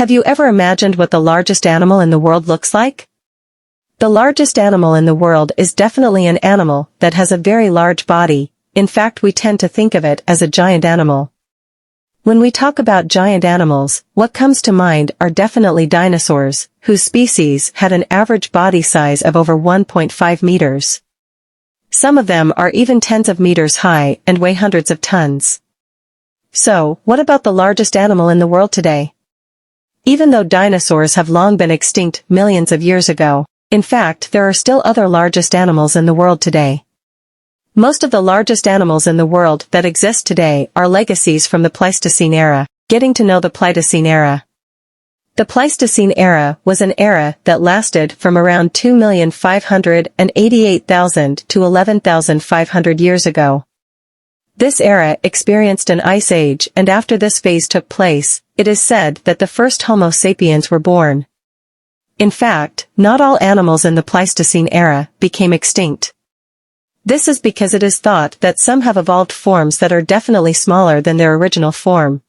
Have you ever imagined what the largest animal in the world looks like? The largest animal in the world is definitely an animal that has a very large body. In fact, we tend to think of it as a giant animal. When we talk about giant animals, what comes to mind are definitely dinosaurs, whose species had an average body size of over 1.5 meters. Some of them are even tens of meters high and weigh hundreds of tons. So, what about the largest animal in the world today? Even though dinosaurs have long been extinct millions of years ago, in fact, there are still other largest animals in the world today. Most of the largest animals in the world that exist today are legacies from the Pleistocene era. Getting to know the Pleistocene era. The Pleistocene era was an era that lasted from around 2,588,000 to 11,500 years ago. This era experienced an ice age, and after this phase took place, it is said that the first Homo sapiens were born. In fact, not all animals in the Pleistocene era became extinct. This is because it is thought that some have evolved forms that are definitely smaller than their original form.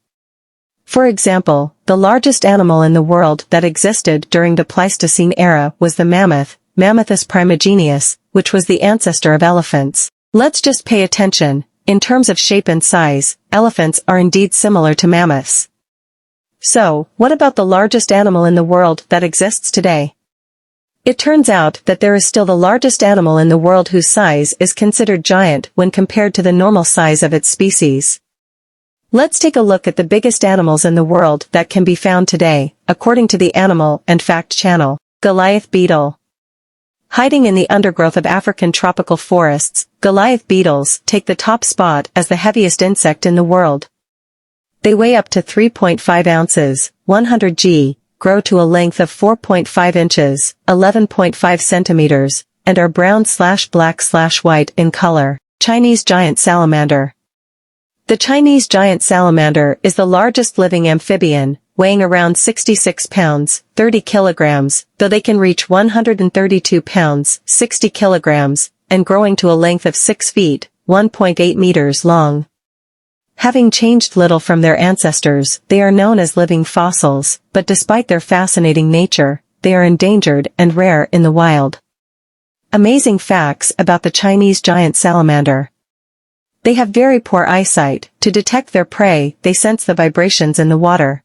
For example, the largest animal in the world that existed during the Pleistocene era was the mammoth, Mammuthus primigenius, which was the ancestor of elephants. Let's just pay attention. In terms of shape and size, elephants are indeed similar to mammoths. So, what about the largest animal in the world that exists today? It turns out that there is still the largest animal in the world whose size is considered giant when compared to the normal size of its species. Let's take a look at the biggest animals in the world that can be found today, according to the Animal and Fact channel. Goliath beetle. Hiding in the undergrowth of African tropical forests, Goliath beetles take the top spot as the heaviest insect in the world. They weigh up to 3.5 ounces, 100 g, grow to a length of 4.5 inches, 11.5 centimeters, and are brown/black/white in color. Chinese giant salamander. The Chinese giant salamander is the largest living amphibian, weighing around 66 pounds, 30 kilograms, though they can reach 132 pounds, 60 kilograms, and growing to a length of 6 feet, 1.8 meters long. Having changed little from their ancestors, they are known as living fossils, but despite their fascinating nature, they are endangered and rare in the wild. Amazing facts about the Chinese giant salamander. They have very poor eyesight. To detect their prey, they sense the vibrations in the water.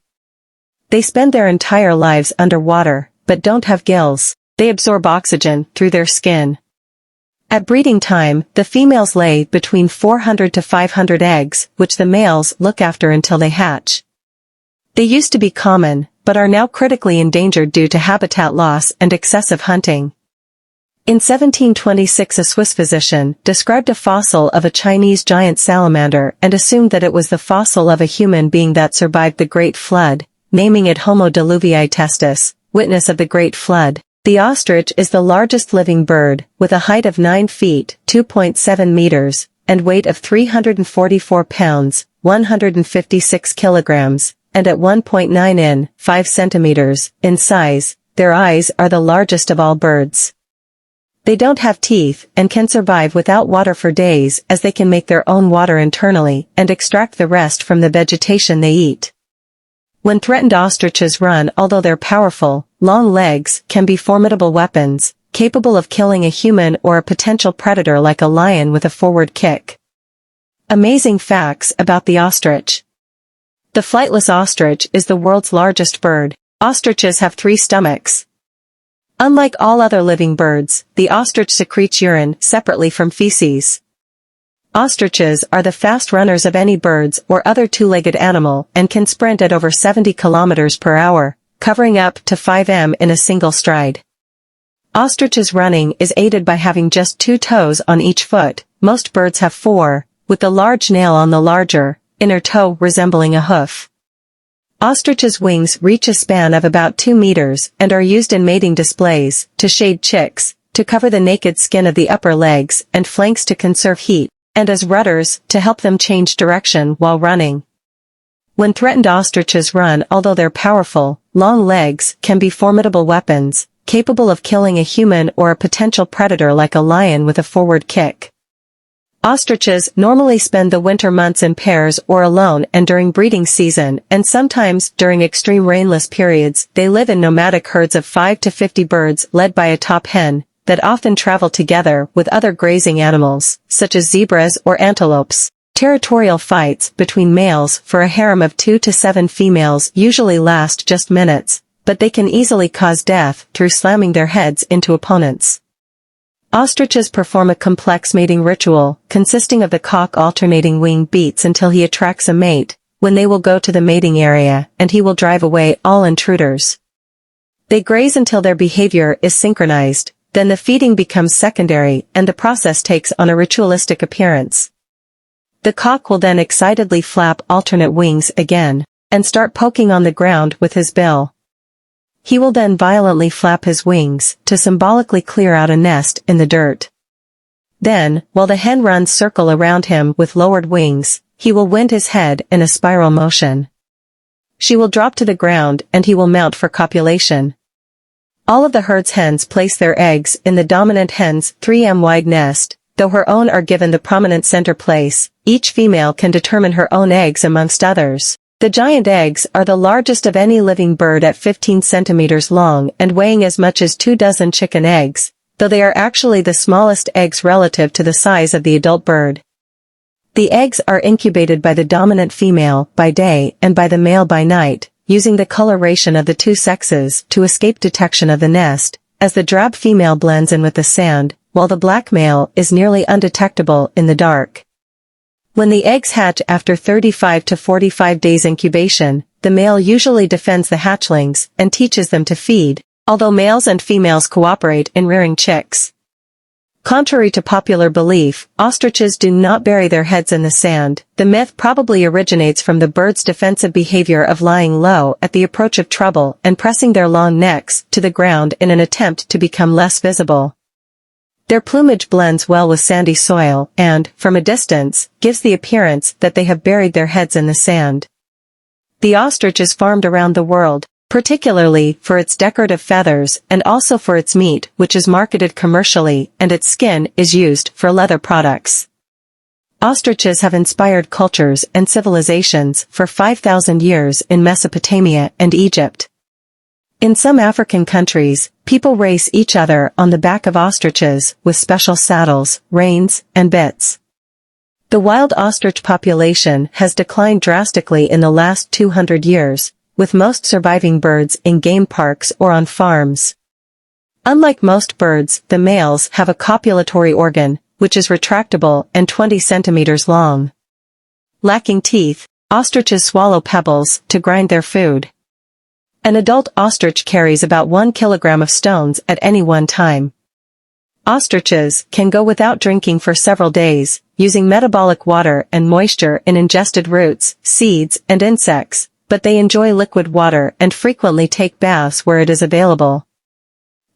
They spend their entire lives underwater, but don't have gills. They absorb oxygen through their skin. At breeding time, the females lay between 400 to 500 eggs, which the males look after until they hatch. They used to be common, but are now critically endangered due to habitat loss and excessive hunting. In 1726, a Swiss physician described a fossil of a Chinese giant salamander and assumed that it was the fossil of a human being that survived the Great Flood, naming it Homo deluvii testis, witness of the Great Flood. The ostrich is the largest living bird, with a height of 9 feet, 2.7 meters, and weight of 344 pounds, 156 kilograms, and at 1.9 in, 5 centimeters, in size. Their eyes are the largest of all birds. They don't have teeth and can survive without water for days, as they can make their own water internally and extract the rest from the vegetation they eat. When threatened, ostriches run. Although they're powerful, long legs can be formidable weapons, capable of killing a human or a potential predator like a lion with a forward kick. Amazing facts about the ostrich. The flightless ostrich is the world's largest bird. Ostriches have 3 stomachs. Unlike all other living birds, the ostrich secretes urine separately from feces. Ostriches are the fast runners of any birds or other two-legged animal and can sprint at over 70 kilometers per hour, covering up to 5 m in a single stride. Ostriches running is aided by having just 2 toes on each foot. Most birds have 4, with the large nail on the larger, inner toe resembling a hoof. Ostriches' wings reach a span of about 2 meters and are used in mating displays, to shade chicks, to cover the naked skin of the upper legs and flanks to conserve heat, and as rudders to help them change direction while running. When threatened, ostriches run. Although they're powerful, long legs can be formidable weapons, capable of killing a human or a potential predator like a lion with a forward kick. Ostriches normally spend the winter months in pairs or alone, and during breeding season, and sometimes during extreme rainless periods, they live in nomadic herds of 5 to 50 birds led by a top hen, that often travel together with other grazing animals, such as zebras or antelopes. Territorial fights between males for a harem of 2 to 7 females usually last just minutes, but they can easily cause death through slamming their heads into opponents. Ostriches perform a complex mating ritual, consisting of the cock alternating wing beats until he attracts a mate, when they will go to the mating area, and he will drive away all intruders. They graze until their behavior is synchronized, then the feeding becomes secondary, and the process takes on a ritualistic appearance. The cock will then excitedly flap alternate wings again, and start poking on the ground with his bill. He will then violently flap his wings, to symbolically clear out a nest in the dirt. Then, while the hen runs circle around him with lowered wings, he will wind his head in a spiral motion. She will drop to the ground and he will mount for copulation. All of the herd's hens place their eggs in the dominant hen's 3m wide nest, though her own are given the prominent center place. Each female can determine her own eggs amongst others. The giant eggs are the largest of any living bird at 15 centimeters long and weighing as much as 2 dozen chicken eggs, though they are actually the smallest eggs relative to the size of the adult bird. The eggs are incubated by the dominant female by day and by the male by night, using the coloration of the two sexes to escape detection of the nest, as the drab female blends in with the sand, while the black male is nearly undetectable in the dark. When the eggs hatch after 35 to 45 days incubation, the male usually defends the hatchlings and teaches them to feed, although males and females cooperate in rearing chicks. Contrary to popular belief, ostriches do not bury their heads in the sand. The myth probably originates from the bird's defensive behavior of lying low at the approach of trouble and pressing their long necks to the ground in an attempt to become less visible. Their plumage blends well with sandy soil and, from a distance, gives the appearance that they have buried their heads in the sand. The ostrich is farmed around the world, particularly for its decorative feathers and also for its meat, which is marketed commercially, and its skin is used for leather products. Ostriches have inspired cultures and civilizations for 5,000 years in Mesopotamia and Egypt. In some African countries, people race each other on the back of ostriches with special saddles, reins, and bits. The wild ostrich population has declined drastically in the last 200 years, with most surviving birds in game parks or on farms. Unlike most birds, the males have a copulatory organ, which is retractable and 20 centimeters long. Lacking teeth, ostriches swallow pebbles to grind their food. An adult ostrich carries about 1 kilogram of stones at any one time. Ostriches can go without drinking for several days, using metabolic water and moisture in ingested roots, seeds, and insects, but they enjoy liquid water and frequently take baths where it is available.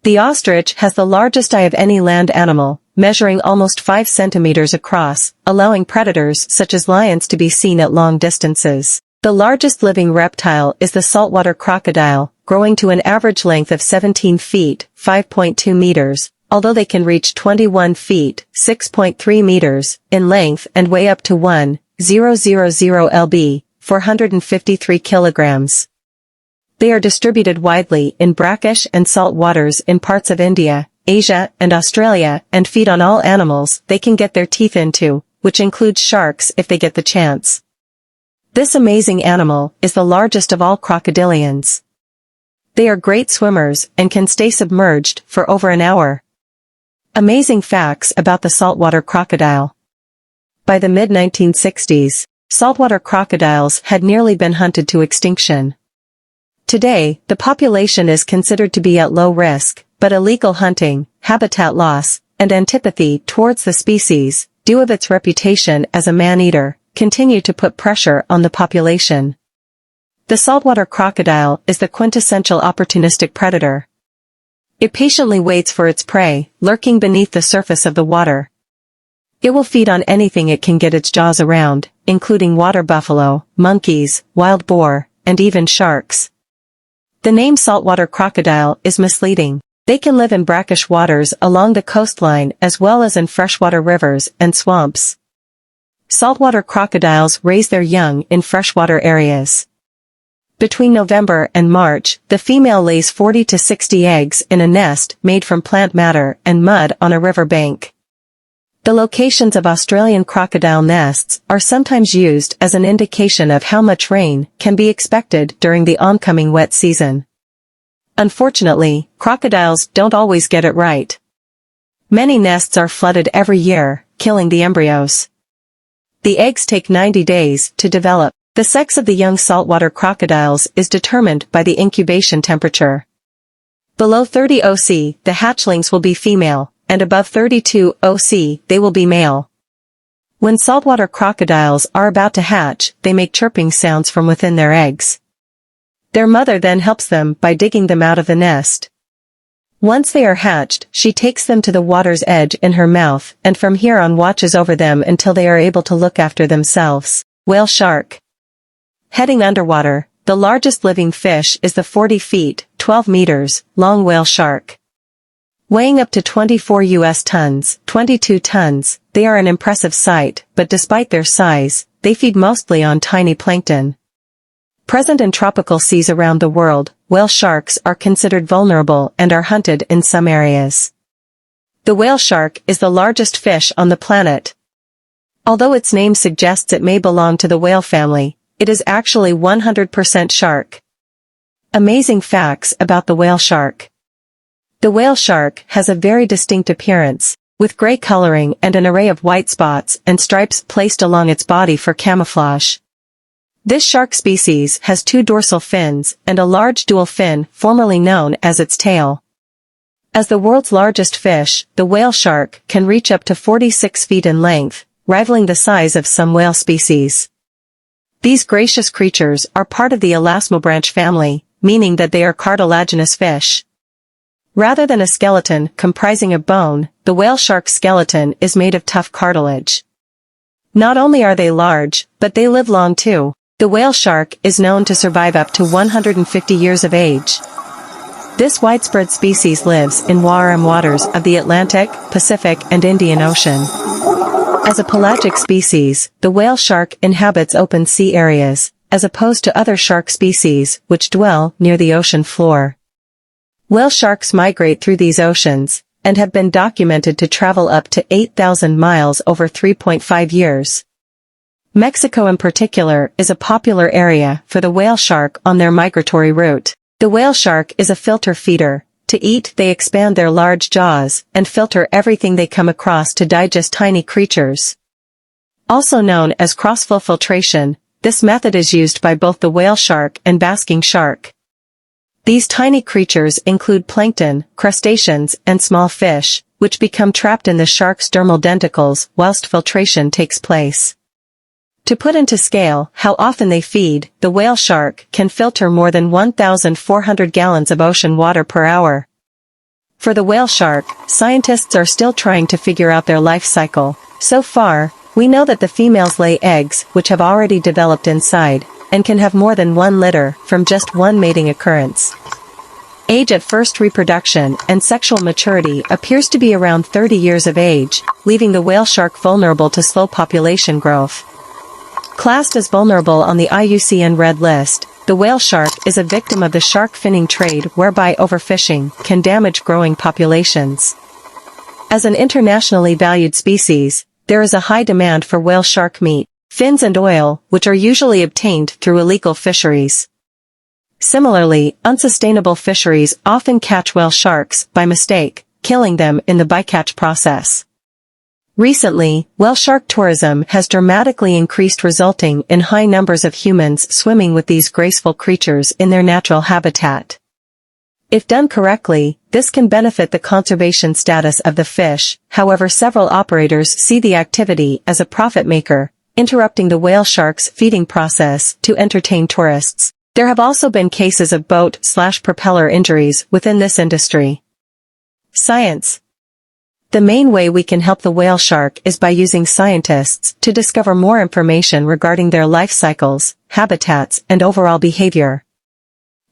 The ostrich has the largest eye of any land animal, measuring almost 5 centimeters across, allowing predators such as lions to be seen at long distances. The largest living reptile is the saltwater crocodile, growing to an average length of 17 feet, 5.2 meters, although they can reach 21 feet, 6.3 meters, in length and weigh up to 1,000 lb, 453 kilograms. They are distributed widely in brackish and salt waters in parts of India, Asia, and Australia, and feed on all animals they can get their teeth into, which includes sharks if they get the chance. This amazing animal is the largest of all crocodilians. They are great swimmers and can stay submerged for over an hour. Amazing facts about the saltwater crocodile. By the mid-1960s, saltwater crocodiles had nearly been hunted to extinction. Today, the population is considered to be at low risk, but illegal hunting, habitat loss, and antipathy towards the species, due of its reputation as a man-eater, continue to put pressure on the population. The saltwater crocodile is the quintessential opportunistic predator. It patiently waits for its prey, lurking beneath the surface of the water. It will feed on anything it can get its jaws around, including water buffalo, monkeys, wild boar, and even sharks. The name saltwater crocodile is misleading. They can live in brackish waters along the coastline as well as in freshwater rivers and swamps. Saltwater crocodiles raise their young in freshwater areas. Between November and March, the female lays 40 to 60 eggs in a nest made from plant matter and mud on a river bank. The locations of Australian crocodile nests are sometimes used as an indication of how much rain can be expected during the oncoming wet season. Unfortunately, crocodiles don't always get it right. Many nests are flooded every year, killing the embryos. The eggs take 90 days to develop. The sex of the young saltwater crocodiles is determined by the incubation temperature. Below 30 oC, the hatchlings will be female, and above 32 oC, they will be male. When saltwater crocodiles are about to hatch, they make chirping sounds from within their eggs. Their mother then helps them by digging them out of the nest. Once they are hatched, she takes them to the water's edge in her mouth and from here on watches over them until they are able to look after themselves. Whale shark. Heading underwater, the largest living fish is the 40 feet, 12 meters, long whale shark. Weighing up to 24 US tons, 22 tons, they are an impressive sight, but despite their size, they feed mostly on tiny plankton. Present in tropical seas around the world, whale sharks are considered vulnerable and are hunted in some areas. The whale shark is the largest fish on the planet. Although its name suggests it may belong to the whale family, it is actually 100% shark. Amazing facts about the whale shark. The whale shark has a very distinct appearance, with gray coloring and an array of white spots and stripes placed along its body for camouflage. This shark species has two dorsal fins and a large dual fin formerly known as its tail. As the world's largest fish, the whale shark can reach up to 46 feet in length, rivaling the size of some whale species. These gracious creatures are part of the elasmobranch family, meaning that they are cartilaginous fish. Rather than a skeleton comprising of bone, the whale shark's skeleton is made of tough cartilage. Not only are they large, but they live long too. The whale shark is known to survive up to 150 years of age. This widespread species lives in warm waters of the Atlantic, Pacific and Indian Ocean. As a pelagic species, the whale shark inhabits open sea areas, as opposed to other shark species which dwell near the ocean floor. Whale sharks migrate through these oceans, and have been documented to travel up to 8,000 miles over 3.5 years. Mexico in particular is a popular area for the whale shark on their migratory route. The whale shark is a filter feeder. To eat, they expand their large jaws and filter everything they come across to digest tiny creatures. Also known as crossflow filtration, this method is used by both the whale shark and basking shark. These tiny creatures include plankton, crustaceans, and small fish, which become trapped in the shark's dermal denticles whilst filtration takes place. To put into scale how often they feed, the whale shark can filter more than 1,400 gallons of ocean water per hour. For the whale shark, scientists are still trying to figure out their life cycle. So far, we know that the females lay eggs which have already developed inside, and can have more than one litter from just one mating occurrence. Age at first reproduction and sexual maturity appears to be around 30 years of age, leaving the whale shark vulnerable to slow population growth. Classed as vulnerable on the IUCN Red List, the whale shark is a victim of the shark finning trade whereby overfishing can damage growing populations. As an internationally valued species, there is a high demand for whale shark meat, fins and oil, which are usually obtained through illegal fisheries. Similarly, unsustainable fisheries often catch whale sharks by mistake, killing them in the bycatch process. Recently, whale shark tourism has dramatically increased, resulting in high numbers of humans swimming with these graceful creatures in their natural habitat. If done correctly, this can benefit the conservation status of the fish. However, several operators see the activity as a profit maker, interrupting the whale shark's feeding process to entertain tourists. There have also been cases of boat/propeller injuries within this industry. Science. The main way we can help the whale shark is by using scientists to discover more information regarding their life cycles, habitats, and overall behavior.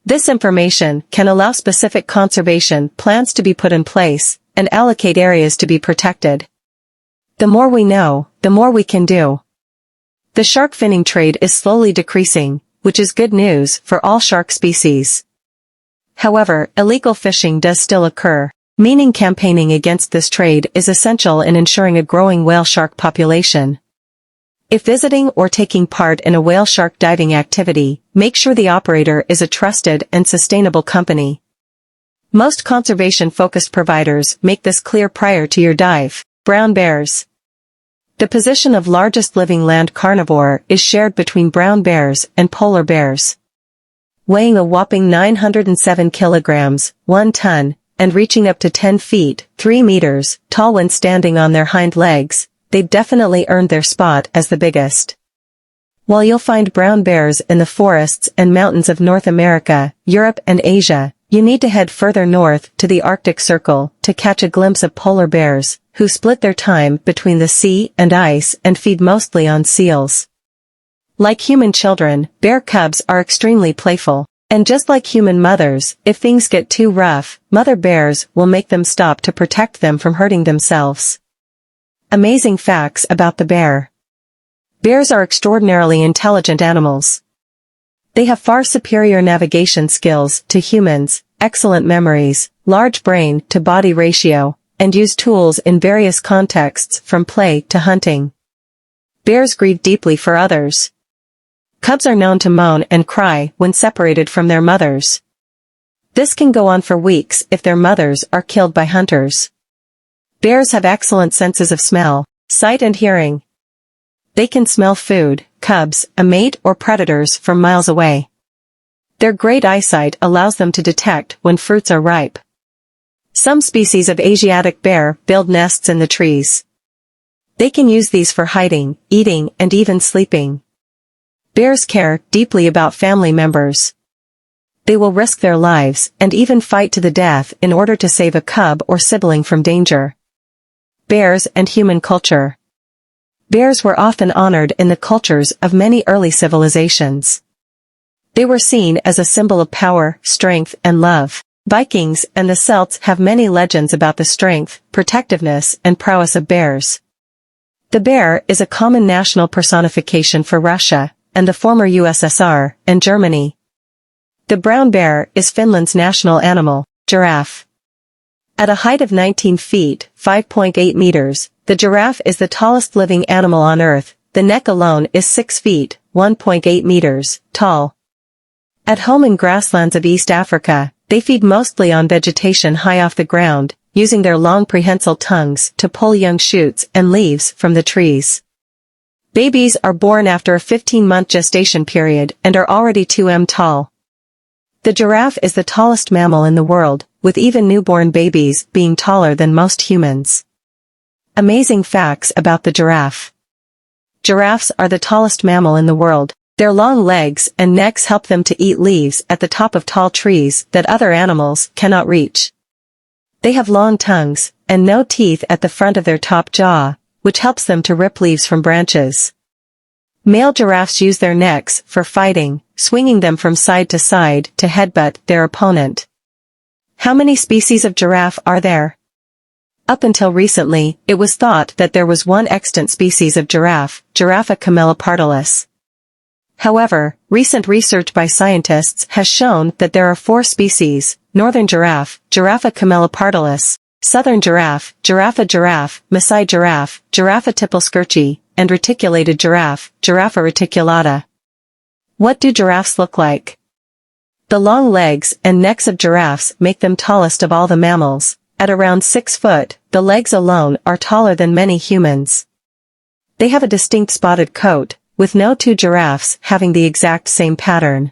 This information can allow specific conservation plans to be put in place and allocate areas to be protected. The more we know, the more we can do. The shark finning trade is slowly decreasing, which is good news for all shark species. However, illegal fishing does still occur, meaning campaigning against this trade is essential in ensuring a growing whale shark population. If visiting or taking part in a whale shark diving activity, make sure the operator is a trusted and sustainable company. Most conservation-focused providers make this clear prior to your dive. Brown bears. The position of largest living land carnivore is shared between brown bears and polar bears. Weighing a whopping 907 kilograms, 1 ton, and reaching up to 10 feet, 3 meters, tall when standing on their hind legs, they've definitely earned their spot as the biggest. While you'll find brown bears in the forests and mountains of North America, Europe and Asia, you need to head further north to the Arctic Circle to catch a glimpse of polar bears, who split their time between the sea and ice and feed mostly on seals. Like human children, bear cubs are extremely playful, and just like human mothers, if things get too rough, mother bears will make them stop to protect them from hurting themselves. Amazing facts about the bear. Bears are extraordinarily intelligent animals. They have far superior navigation skills to humans, excellent memories, large brain-to-body ratio, and use tools in various contexts from play to hunting. Bears grieve deeply for others. Cubs are known to moan and cry when separated from their mothers. This can go on for weeks if their mothers are killed by hunters. Bears have excellent senses of smell, sight and hearing. They can smell food, cubs, a mate or predators from miles away. Their great eyesight allows them to detect when fruits are ripe. Some species of Asiatic bear build nests in the trees. They can use these for hiding, eating, and even sleeping. Bears care deeply about family members. They will risk their lives and even fight to the death in order to save a cub or sibling from danger. Bears and human culture. Bears were often honored in the cultures of many early civilizations. They were seen as a symbol of power, strength, and love. Vikings and the Celts have many legends about the strength, protectiveness, and prowess of bears. The bear is a common national personification for Russia, and the former USSR, and Germany. The brown bear is Finland's national animal, giraffe. At a height of 19 feet, 5.8 meters, the giraffe is the tallest living animal on Earth. The neck alone is 6 feet, 1.8 meters, tall. At home in grasslands of East Africa, they feed mostly on vegetation high off the ground, using their long prehensile tongues to pull young shoots and leaves from the trees. Babies are born after a 15-month gestation period and are already 2 m tall. The giraffe is the tallest mammal in the world, with even newborn babies being taller than most humans. Amazing facts about the giraffe. Giraffes are the tallest mammal in the world. Their long legs and necks help them to eat leaves at the top of tall trees that other animals cannot reach. They have long tongues, and no teeth at the front of their top jaw, which helps them to rip leaves from branches. Male giraffes use their necks for fighting, swinging them from side to headbutt their opponent. How many species of giraffe are there? Up until recently, it was thought that there was one extant species of giraffe, Giraffa camelopardalis. However, recent research by scientists has shown that there are 4 species: northern giraffe, Giraffa camelopardalis, southern giraffe, Giraffa, Maasai giraffe, Giraffa tipalskirchi, and reticulated giraffe, Giraffa reticulata. What do giraffes look like? The long legs and necks of giraffes make them tallest of all the mammals. At around 6 foot, the legs alone are taller than many humans. They have a distinct spotted coat, with no 2 giraffes having the exact same pattern.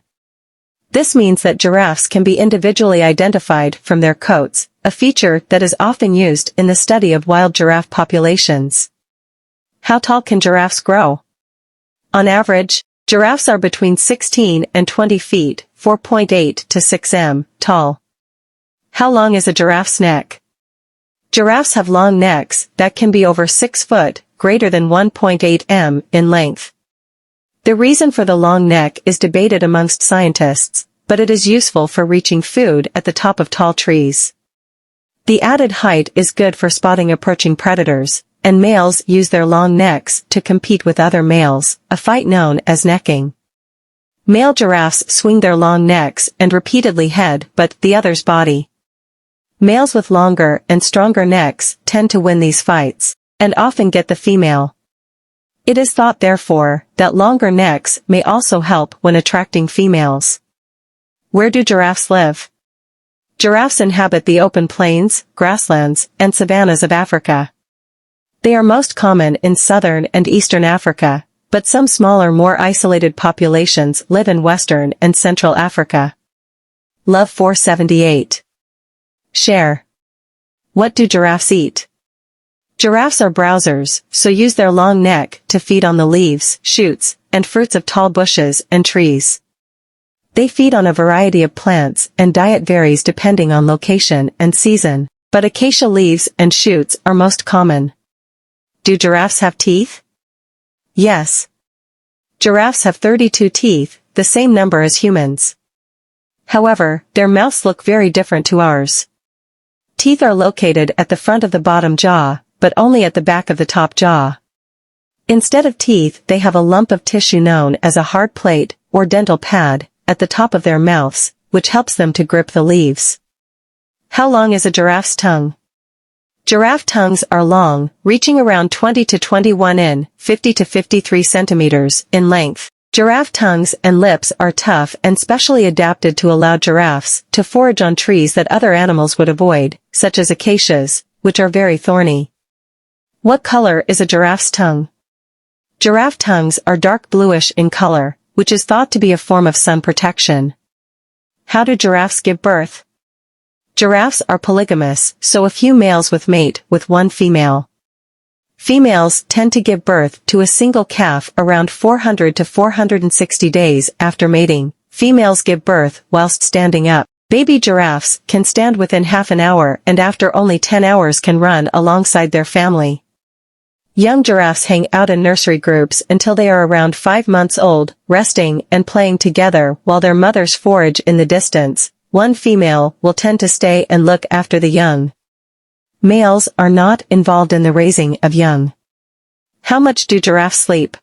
This means that giraffes can be individually identified from their coats, a feature that is often used in the study of wild giraffe populations. How tall can giraffes grow? On average, giraffes are between 16 and 20 feet, 4.8 to 6 m, tall. How long is a giraffe's neck? Giraffes have long necks that can be over 6 foot, greater than 1.8 m in length. The reason for the long neck is debated amongst scientists, but it is useful for reaching food at the top of tall trees. The added height is good for spotting approaching predators, and males use their long necks to compete with other males, a fight known as necking. Male giraffes swing their long necks and repeatedly head-butt the other's body. Males with longer and stronger necks tend to win these fights, and often get the female. It is thought therefore, that longer necks may also help when attracting females. Where do giraffes live? Giraffes inhabit the open plains, grasslands, and savannas of Africa. They are most common in southern and eastern Africa, but some smaller, more isolated populations live in western and central Africa. Love 478. Share. What do giraffes eat? Giraffes are browsers, so use their long neck to feed on the leaves, shoots, and fruits of tall bushes and trees. They feed on a variety of plants, and diet varies depending on location and season, but acacia leaves and shoots are most common. Do giraffes have teeth? Yes. Giraffes have 32 teeth, the same number as humans. However, their mouths look very different to ours. Teeth are located at the front of the bottom jaw, but only at the back of the top jaw. Instead of teeth, they have a lump of tissue known as a hard plate, or dental pad, at the top of their mouths, which helps them to grip the leaves. How long is a giraffe's tongue? Giraffe tongues are long, reaching around 20 to 21 in, 50 to 53 centimeters, in length. Giraffe tongues and lips are tough and specially adapted to allow giraffes to forage on trees that other animals would avoid, such as acacias, which are very thorny. What color is a giraffe's tongue? Giraffe tongues are dark bluish in color, which is thought to be a form of sun protection. How do giraffes give birth? Giraffes are polygamous, so a few males mate with one female. Females tend to give birth to a single calf around 400 to 460 days after mating. Females give birth whilst standing up. Baby giraffes can stand within half an hour and after only 10 hours can run alongside their family. Young giraffes hang out in nursery groups until they are around 5 months old, resting and playing together while their mothers forage in the distance. One female will tend to stay and look after the young. Males are not involved in the raising of young. How much do giraffes sleep?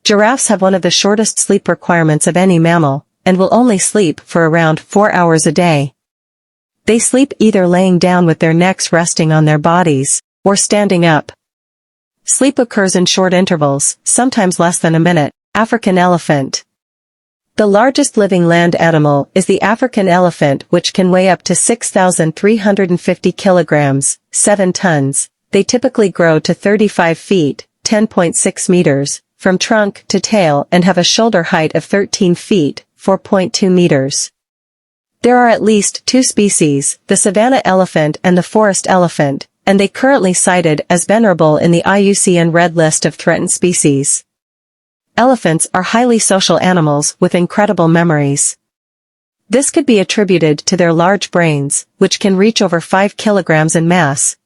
Giraffes have one of the shortest sleep requirements of any mammal, and will only sleep for around 4 hours a day. They sleep either laying down with their necks resting on their bodies, or standing up. Sleep occurs in short intervals, sometimes less than a minute. African elephant. The largest living land animal is the African elephant, which can weigh up to 6,350 kilograms, 7 tons. They typically grow to 35 feet, 10.6 meters, from trunk to tail and have a shoulder height of 13 feet, 4.2 meters. There are at least 2 species, the savanna elephant and the forest elephant, and they currently cited as venerable in the IUCN Red List of Threatened Species. Elephants are highly social animals with incredible memories. This could be attributed to their large brains, which can reach over 5 kilograms in mass.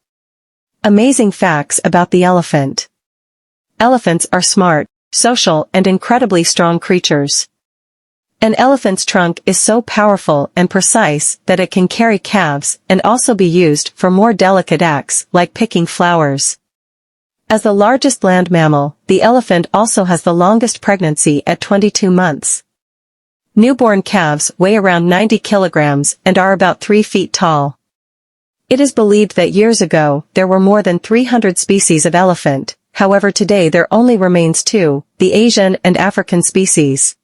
Amazing facts about the elephant. Elephants are smart, social, and incredibly strong creatures. An elephant's trunk is so powerful and precise that it can carry calves and also be used for more delicate acts like picking flowers. As the largest land mammal, the elephant also has the longest pregnancy at 22 months. Newborn calves weigh around 90 kilograms and are about 3 feet tall. It is believed that years ago, there were more than 300 species of elephant, however today there only remains 2, the Asian and African species.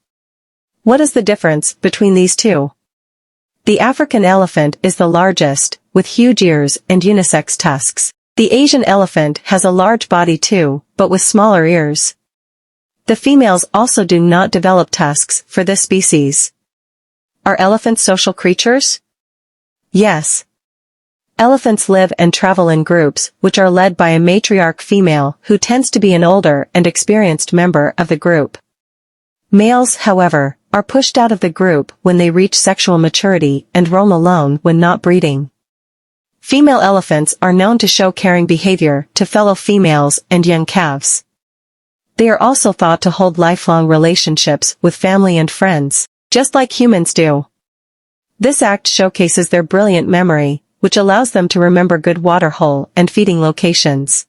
What is the difference between these two? The African elephant is the largest, with huge ears and unisex tusks. The Asian elephant has a large body too, but with smaller ears. The females also do not develop tusks for this species. Are elephants social creatures? Yes. Elephants live and travel in groups, which are led by a matriarch female who tends to be an older and experienced member of the group. Males, however, are pushed out of the group when they reach sexual maturity and roam alone when not breeding. Female elephants are known to show caring behavior to fellow females and young calves. They are also thought to hold lifelong relationships with family and friends. just like humans do. This act showcases their brilliant memory, which allows them to remember good waterhole and feeding locations.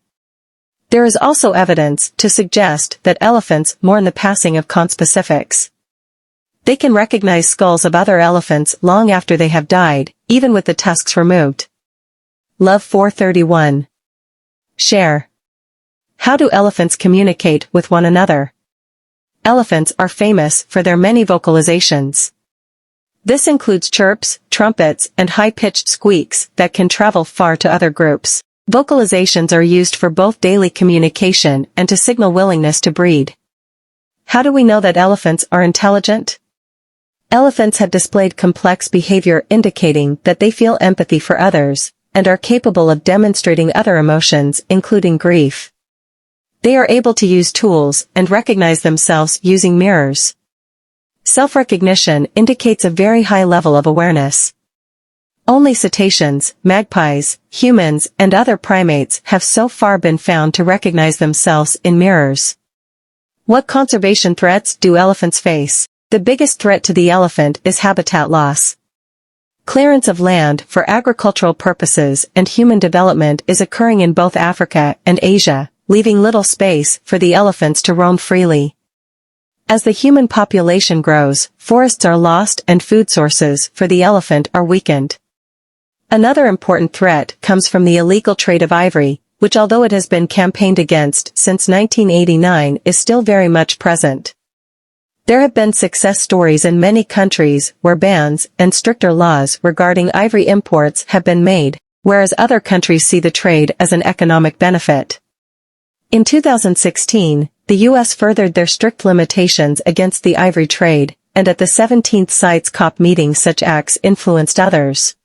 There is also evidence to suggest that elephants mourn the passing of conspecifics. They can recognize skulls of other elephants long after they have died, even with the tusks removed. Love 431. Share. How do elephants communicate with one another? Elephants are famous for their many vocalizations. This includes chirps, trumpets, and high-pitched squeaks that can travel far to other groups. Vocalizations are used for both daily communication and to signal willingness to breed. How do we know that elephants are intelligent? Elephants have displayed complex behavior indicating that they feel empathy for others, and are capable of demonstrating other emotions including grief. They are able to use tools and recognize themselves using mirrors. Self-recognition indicates a very high level of awareness. Only cetaceans, magpies, humans, and other primates have so far been found to recognize themselves in mirrors. What conservation threats do elephants face? The biggest threat to the elephant is habitat loss. Clearance of land for agricultural purposes and human development is occurring in both Africa and Asia, leaving little space for the elephants to roam freely. As the human population grows, forests are lost and food sources for the elephant are weakened. Another important threat comes from the illegal trade of ivory, which although it has been campaigned against since 1989 is still very much present. There have been success stories in many countries where bans and stricter laws regarding ivory imports have been made, whereas other countries see the trade as an economic benefit. In 2016, the U.S. furthered their strict limitations against the ivory trade, and at the 17th CITES COP meeting such acts influenced others.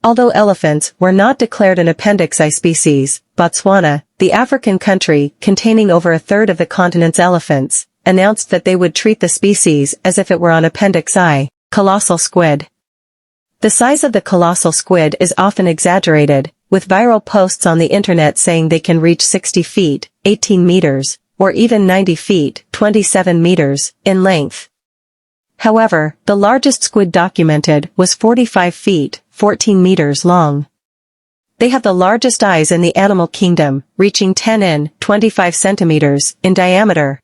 Although elephants were not declared an Appendix I species, Botswana, the African country containing over a third of the continent's elephants, announced that they would treat the species as if it were on Appendix I, colossal squid. The size of the colossal squid is often exaggerated, with viral posts on the internet saying they can reach 60 feet, 18 meters, or even 90 feet, 27 meters, in length. However, the largest squid documented was 45 feet, 14 meters long. They have the largest eyes in the animal kingdom, reaching 10 in, 25 centimeters, in diameter.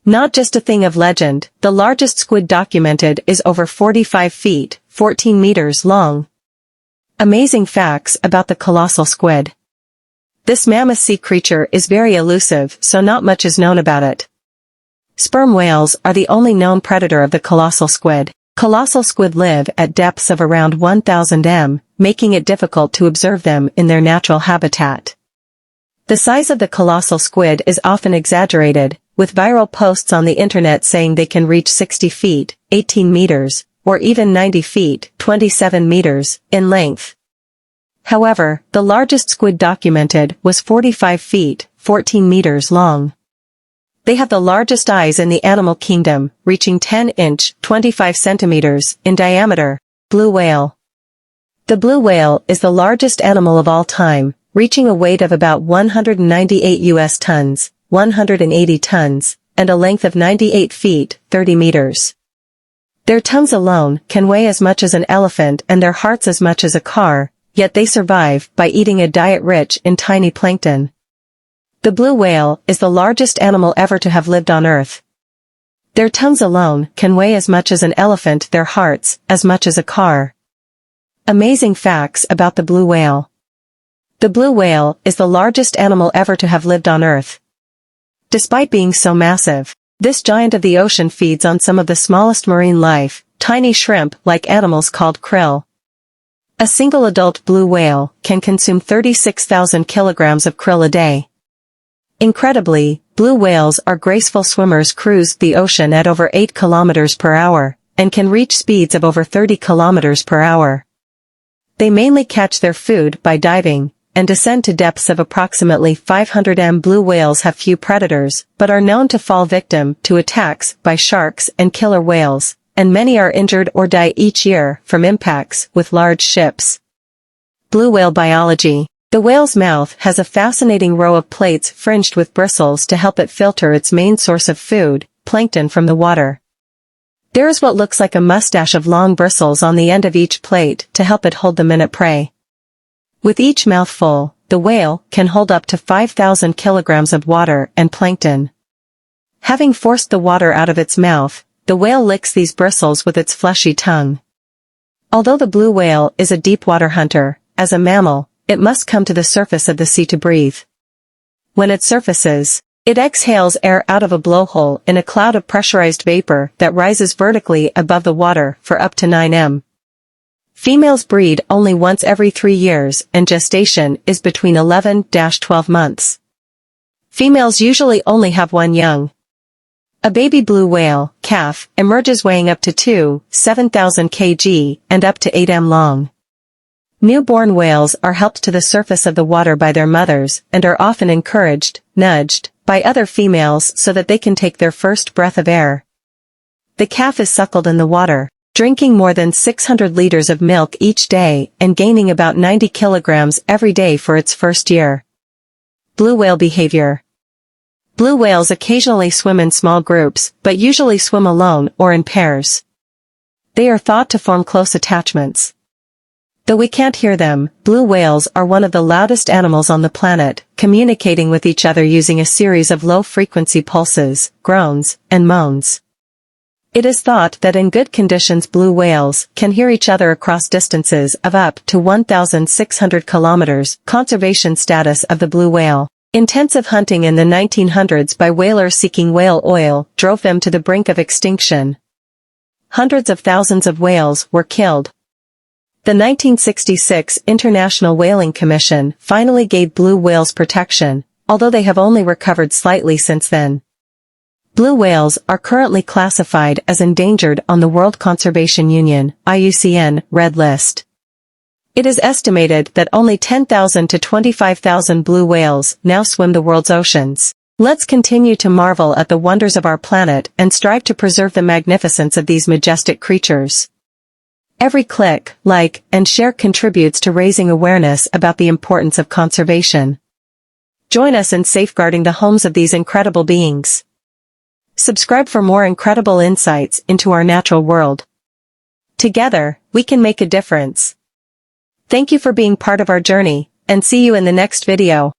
Not just a thing of legend, the largest squid documented is over 45 feet, 14 meters long. Amazing facts about the colossal squid. This mammoth sea creature is very elusive, so not much is known about it. Sperm whales are the only known predator of the colossal squid. Colossal squid live at depths of around 1,000 m, making it difficult to observe them in their natural habitat. The size of the colossal squid is often exaggerated, with viral posts on the internet saying they can reach 60 feet, 18 meters, or even 90 feet, 27 meters, in length. However, the largest squid documented was 45 feet, 14 meters long. They have the largest eyes in the animal kingdom, reaching 10-inch, 25 centimeters, in diameter. Blue whale. The blue whale is the largest animal of all time, reaching a weight of about 198 US tons, 180 tons, and a length of 98 feet, 30 meters. Their tongues alone can weigh as much as an elephant and their hearts as much as a car, yet they survive by eating a diet rich in tiny plankton. The blue whale is the largest animal ever to have lived on Earth. Their tongues alone can weigh as much as an elephant, their hearts as much as a car. Amazing facts about the blue whale. The blue whale is the largest animal ever to have lived on Earth. Despite being so massive, this giant of the ocean feeds on some of the smallest marine life, tiny shrimp-like animals called krill. A single adult blue whale can consume 36,000 kilograms of krill a day. Incredibly, blue whales are graceful swimmers, cruise the ocean at over 8 kilometers per hour, and can reach speeds of over 30 kilometers per hour. They mainly catch their food by diving, and descend to depths of approximately 500 m. Blue whales have few predators, but are known to fall victim to attacks by sharks and killer whales, and many are injured or die each year from impacts with large ships. Blue whale biology. The whale's mouth has a fascinating row of plates fringed with bristles to help it filter its main source of food, plankton, from the water. There is what looks like a mustache of long bristles on the end of each plate to help it hold the minute prey. With each mouthful, the whale can hold up to 5,000 kilograms of water and plankton. Having forced the water out of its mouth, the whale licks these bristles with its fleshy tongue. Although the blue whale is a deep-water hunter, as a mammal, it must come to the surface of the sea to breathe. When it surfaces, it exhales air out of a blowhole in a cloud of pressurized vapor that rises vertically above the water for up to 9 m. Females breed only once every 3 years and gestation is between 11-12 months. Females usually only have one young. A baby blue whale, calf, emerges weighing up to 7,000 kg and up to 8 m long. Newborn whales are helped to the surface of the water by their mothers and are often encouraged, nudged, by other females so that they can take their first breath of air. The calf is suckled in the water, drinking more than 600 liters of milk each day and gaining about 90 kilograms every day for its first year. Blue whale behavior. Blue whales occasionally swim in small groups, but usually swim alone or in pairs. They are thought to form close attachments. Though we can't hear them, blue whales are one of the loudest animals on the planet, communicating with each other using a series of low-frequency pulses, groans, and moans. It is thought that in good conditions blue whales can hear each other across distances of up to 1,600 kilometers. Conservation status of the blue whale. Intensive hunting in the 1900s by whalers seeking whale oil drove them to the brink of extinction. Hundreds of thousands of whales were killed. The 1966 International Whaling Commission finally gave blue whales protection, although they have only recovered slightly since then. Blue whales are currently classified as endangered on the World Conservation Union (IUCN) Red List. It is estimated that only 10,000 to 25,000 blue whales now swim the world's oceans. Let's continue to marvel at the wonders of our planet and strive to preserve the magnificence of these majestic creatures. Every click, like, and share contributes to raising awareness about the importance of conservation. Join us in safeguarding the homes of these incredible beings. Subscribe for more incredible insights into our natural world. Together, we can make a difference. Thank you for being part of our journey, and see you in the next video.